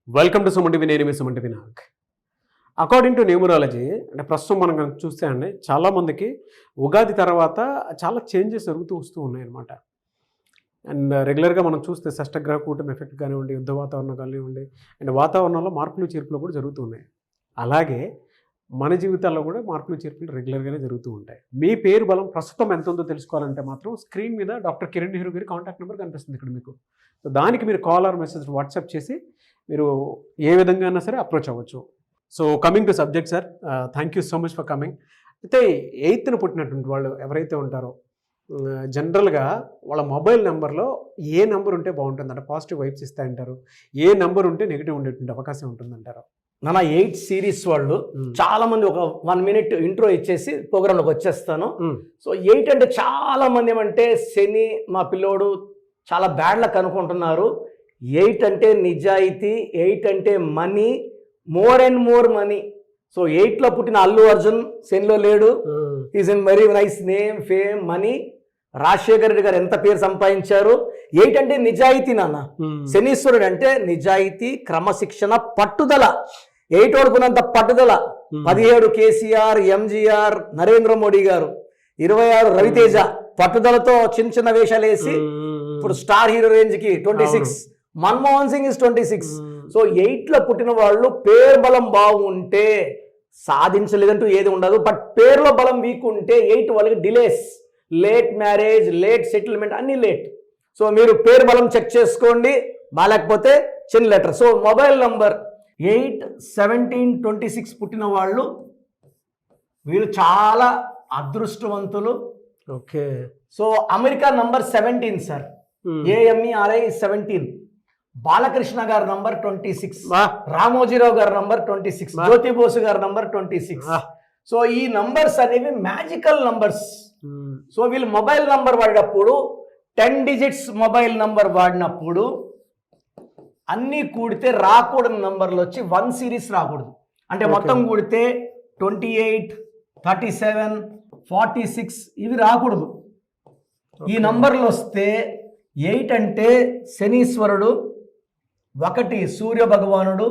Welcome to Suman TV. నేను మీ Suman TV Nag. According to numerology అంటే ప్రస్తుతం మనం కనుక చూస్తే అండి చాలామందికి ఉగాది తర్వాత చాలా చేంజెస్ జరుగుతూ వస్తూ ఉన్నాయి అన్నమాట. అండ్ రెగ్యులర్గా మనం చూస్తే షష్టగ్రహ కూటమి ఎఫెక్ట్ కానివ్వండి, యుద్ధ వాతావరణం కానివ్వండి, అండ్ వాతావరణంలో మార్పులు చేర్పులు కూడా జరుగుతూ ఉన్నాయి. అలాగే మన జీవితాల్లో కూడా మార్పులు చేర్పులు రెగ్యులర్గానే జరుగుతూ ఉంటాయి. మీ పేరు బలం ప్రస్తుతం ఎంత ఉందో తెలుసుకోవాలంటే మాత్రం స్క్రీన్ మీద డాక్టర్ కిరణ్ నెహ్రూ గారి కాంటాక్ట్ నెంబర్ కనిపిస్తుంది ఇక్కడ మీకు. సో దానికి మీరు కాల్ ఆర్ మెసేజ్ వాట్సాప్ చేసి మీరు ఏ విధంగా అయినా సరే అప్రోచ్ అవ్వచ్చు. So coming to subject sir, thank you so much for coming. అయితే 8th పుట్టినటువంటి వాళ్ళు ఎవరైతే ఉంటారో జనరల్గా వాళ్ళ మొబైల్ నెంబర్లో ఏ నెంబర్ ఉంటే బాగుంటుందంట, పాజిటివ్ వైబ్స్ ఇస్తాయంటారు, ఏ నెంబర్ ఉంటే నెగిటివ్ ఉండేటువంటి అవకాశం ఉంటుందంటారు? నా 8 సిరీస్ వాళ్ళు చాలా మంది ఒక 1 minute ఇంట్రో ఇచ్చేసి ప్రోగ్రాంలోకి వచ్చేస్తాను. సో 8 అంటే చాలా మంది ఏమంటే శని మా పిల్లోడు చాలా బ్యాడ్ లక్ అనుకుంటున్నారు. 8 అంటే నిజాయితీ, 8 అంటే money, more and more money. So 8లో పుట్టిన అల్లు అర్జున్ శనిలో లేడు. Is in very nice name, fame, money. Rajasekhar Reddy గారు ఎంత పేరు సంపాదించారు. 8 అంటే నిజాయితీ నాన్న. శనీశ్వరుడు అంటే నిజాయితీ, క్రమశిక్షణ, పట్టుదల. 8 వరకున్నంత పట్టుదల 17 కేసీఆర్, ఎంజీఆర్, నరేంద్ర మోడీ గారు, 26 రవితేజ పట్టుదలతో చిన్న చిన్న వేషాలు వేసి ఇప్పుడు స్టార్ హీరో రేంజ్ కి 26. మన్మోహన్ సింగ్ ఇస్ 26. సో 8లో పుట్టిన వాళ్ళు పేరు బలం బాగుంటే సాధించలేదంటూ ఏది ఉండదు. బట్ పేరులో బలం వీక్ ఉంటే 8 వాళ్ళకి delays, late marriage, late settlement, అన్ని లేట్. సో మీరు పేరు బలం చెక్ చేసుకోండి, బాగాలేకపోతే చిన్న లెటర్. సో మొబైల్ నంబర్ 8, 17, 26 పుట్టిన వాళ్ళు వీళ్ళు చాలా అదృష్టవంతులు. Okay. So America number 17 sir, AMERI 17. Balakrishna గారి నంబర్ 26, రామోజీరావు గారి నంబర్ 26, జ్యోతి బోసు గారి నంబర్ 26. సో ఈ నంబర్స్ అనేవి మ్యాజికల్ నంబర్స్. సో వీళ్ళు మొబైల్ నంబర్ వాడినప్పుడు 10 digits మొబైల్ నంబర్ వాడినప్పుడు అన్నీ కూడితే రాకూడని నంబర్లు వచ్చి 1 series రాకూడదు. అంటే మొత్తం కూడితే 28, 37, 46 ఇవి రాకూడదు. ఈ నంబర్లు వస్తే 8 అంటే శనీశ్వరుడు, 1 సూర్య భగవానుడు.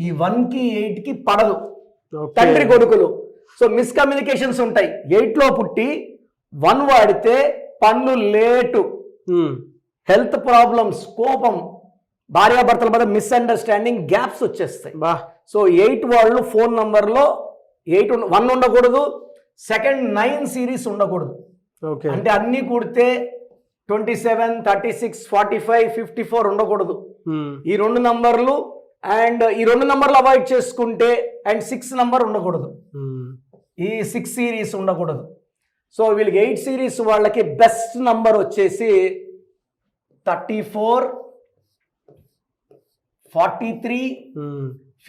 ఈ 1కి 8కి పడదు, తండ్రి కొడుకులు. సో మిస్కమ్యూనికేషన్స్ ఉంటాయి. 8లో పుట్టి 1 వాడితే పనులు లేటు, హెల్త్ ప్రాబ్లమ్స్, కోపం, భార్యాభర్తల మధ్య మిస్అండర్స్టాండింగ్, గ్యాప్స్ వచ్చేస్తాయి. సో 8 వాళ్ళు ఫోన్ నంబర్లో 1 ఉండకూడదు, సెకండ్ 9 series ఉండకూడదు. అంటే అన్ని కూడితే 27, 36, 45, 54 ఉండకూడదు. ఈ 2 నంబర్లు అండ్ ఈ 2 నంబర్లు అవాయిడ్ చేసుకుంటే అండ్ 6 నంబర్ ఉండకూడదు, ఈ 6 series ఉండకూడదు. సో వీళ్ళకి 8 series వాళ్ళకి బెస్ట్ నంబర్ వచ్చేసి 34, 43,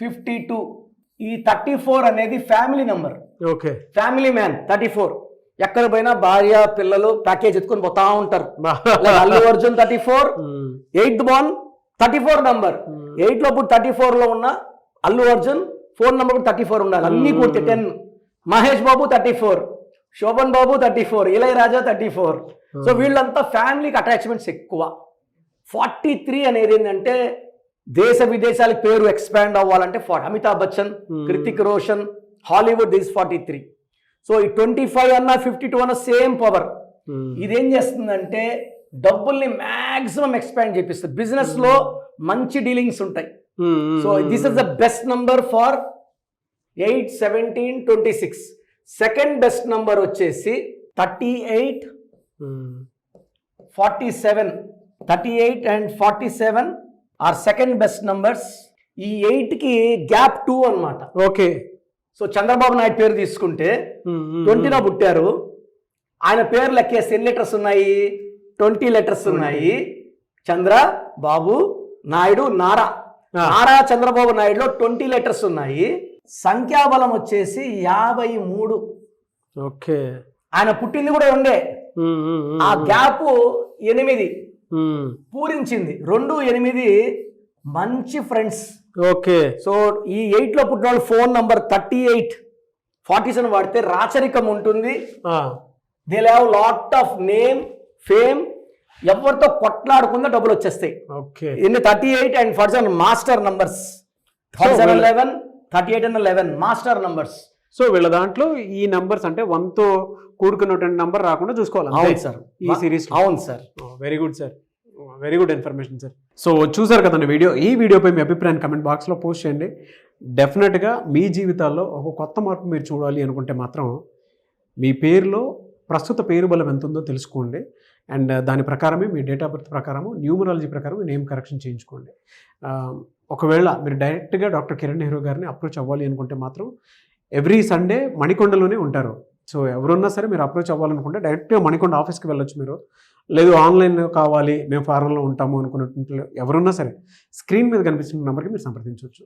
52. ఈ 34 అనేది family number. Okay. Family man 34. ఎక్కడ పోయినా భార్య పిల్లలు ప్యాకేజ్ ఎత్తుకొని పోతా ఉంటారు. Allu Arjun 34, 8th born 34 number. 8లో పుట్టి 34లో ఉన్న అల్లు అర్జున్ ఫోన్ నంబర్ 34 ఉండాలి. అన్ని కూడితే 10. మహేష్ బాబు 34, శోభన్ బాబు 34, ఇళయరాజా 34. సో వీళ్ళంతా ఫ్యామిలీకి అటాచ్మెంట్స్ ఎక్కువ. 43 అనేది ఏంటంటే దేశ విదేశాలకు పేరు ఎక్స్పాండ్ అవ్వాలంటే Amitabh Bachchan, Kritik Roshan, Hollywood, this 43. So ఈ 25 అన్నా 52 అన్నా సేమ్ పవర్. ఇదేం చేస్తుందంటే డబ్బుల్ని మ్యాక్సిమం ఎక్స్పాండ్ చేపిస్తుంది. బిజినెస్ లో మంచి డీలింగ్స్ ఉంటాయి. So this is the best number for 8, 17, 26. Second best number వచ్చేసి 38, 47. 38 and 47 are second best numbers. ఈ 8కి గ్యాప్ 2 అన్నమాట. ఓకే. సో చంద్రబాబు నాయుడు పేరు తీసుకుంటే 20లో పుట్టారు. ఆయన పేరు లెక్కేస్తే ఎన్ని లెటర్స్ ఉన్నాయి? 20 letters ఉన్నాయి. చంద్ర బాబు నాయుడు, నారా చంద్రబాబు నాయుడులో 20 letters ఉన్నాయి. సంఖ్యాబలం వచ్చేసి 53. ఓకే. ఆయన పుట్టింది కూడా 2. ఆ గ్యాప్ 8 పూరించింది. 2, 8 మంచి ఫ్రెండ్స్. ఓకే. సో ఈ 8లో పుట్టిన వాళ్ళు ఫోన్ నంబర్ 38, 47 వాడితే రాచరికం ఉంటుంది. They have lot of name, fame ఎవరితో కొట్లాడకుండా డబ్బులు వచ్చేస్తాయి. ఓకే. ఇన్ని 38 అండ్ ఫర్జన్ master numbers, 11 38 and 11 master numbers. So వీళ్ళ దాంట్లో ఈ నంబర్స్ అంటే 1తో కూడుకున్నటువంటి నంబర్ రాకుండా చూసుకోవాలి. అవును సార్, ఈ సిరీస్. అవును sir. Very good sir, very good information sir. So చూసారు కదండి వీడియో. ఈ వీడియోపై మీ అభిప్రాయాన్ని కమెంట్ బాక్స్లో పోస్ట్ చేయండి. డెఫినెట్గా మీ జీవితాల్లో ఒక కొత్త మార్పు మీరు చూడాలి అనుకుంటే మాత్రం మీ పేరులో ప్రస్తుత పేరు బలం ఎంత ఉందో తెలుసుకోండి. అండ్ దాని ప్రకారమే మీ డేట్ ఆఫ్ బర్త్ ప్రకారము, న్యూమరాలజీ ప్రకారం నేమ్ కరెక్షన్ చేయించుకోండి. ఒకవేళ మీరు డైరెక్ట్గా డాక్టర్ కిరణ్ నెహ్రూ గారిని అప్రోచ్ అవ్వాలి అనుకుంటే మాత్రం ఎవ్రీ సండే మణికొండలోనే ఉంటారు. సో ఎవరున్నా సరే మీరు అప్రోచ్ అవ్వాలనుకుంటే డైరెక్ట్గా మణికొండ ఆఫీస్కి వెళ్ళొచ్చు మీరు. లేదు ఆన్లైన్ కావాలి, మేము ఫారెన్లో ఉంటాము అనుకున్నట్టు ఎవరున్నా సరే స్క్రీన్ మీద కనిపిస్తున్న నెంబర్కి మీరు సంప్రదించవచ్చు.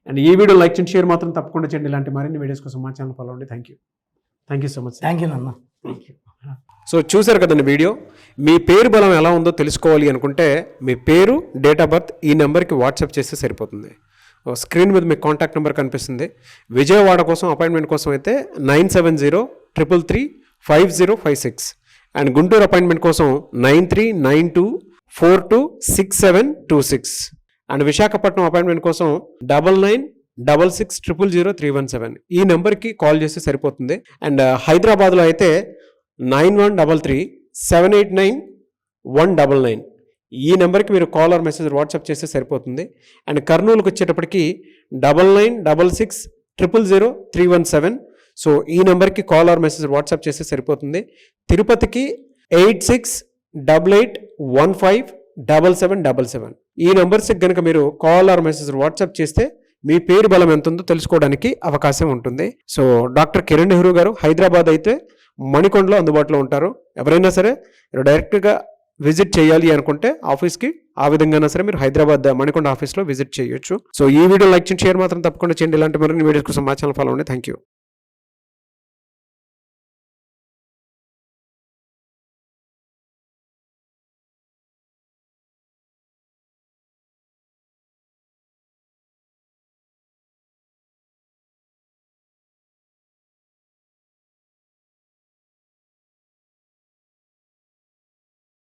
అండ్ ఈ వీడియో లైక్ చేయండి, షేర్ మాత్రం తప్పకుండా చేయండి. ఇలాంటి మరిన్ని వీడియోస్ కోసం మా ఛానల్ ఫాలో అవ్వండి. Thank you so much. Thank you నాన్న. సో చూసారు కదండి వీడియో. మీ పేరు బలం ఎలా ఉందో తెలుసుకోవాలి అనుకుంటే మీ పేరు, డేట్ ఆఫ్ బర్త్ ఈ నెంబర్కి వాట్సాప్ చేస్తే సరిపోతుంది. స్క్రీన్ మీద మీకు కాంటాక్ట్ నెంబర్ కనిపిస్తుంది. విజయవాడ కోసం అపాయింట్మెంట్ కోసం అయితే 9703335056 అండ్ గుంటూరు అపాయింట్మెంట్ కోసం 9392426726 అండ్ విశాఖపట్నం అపాయింట్మెంట్ కోసం 9966600317 ఈ నెంబర్కి కాల్ చేస్తే సరిపోతుంది. అండ్ హైదరాబాద్లో అయితే 9133789199 ఈ నెంబర్కి మీరు కాల్ ఆర్ మెసేజ్ వాట్సాప్ చేస్తే సరిపోతుంది. అండ్ కర్నూలుకి వచ్చేటప్పటికి 9966000317 సో ఈ నెంబర్కి కాల్ ఆర్ మెసేజ్ వాట్సాప్ చేస్తే సరిపోతుంది. తిరుపతికి 8688157777 ఈ నెంబర్స్కి కనుక మీరు కాల్ ఆర్ మెసేజ్ వాట్సాప్ చేస్తే మీ పేరు బలం ఎంత ఉందో తెలుసుకోవడానికి అవకాశం ఉంటుంది. సో డాక్టర్ కిరణ్ నెహ్రూ గారు హైదరాబాద్ అయితే మణికొండలో అందుబాటులో ఉంటారు. ఎవరైనా సరే డైరెక్ట్గా విజిట్ చేయాలి అనుకుంటే ఆఫీస్కి ఆ విధంగా సరే మీరు హైదరాబాద్ మణికొండ ఆఫీస్లో విజిట్ చేయొచ్చు. సో ఈ వీడియో లైక్ చేయండి, షేర్ మాత్రం తప్పకుండా చేయండి. ఇలాంటి మరిన్ని వీడియోస్ కోసం మా ఛానల్ ఫాలో అవ్వండి. Thank you.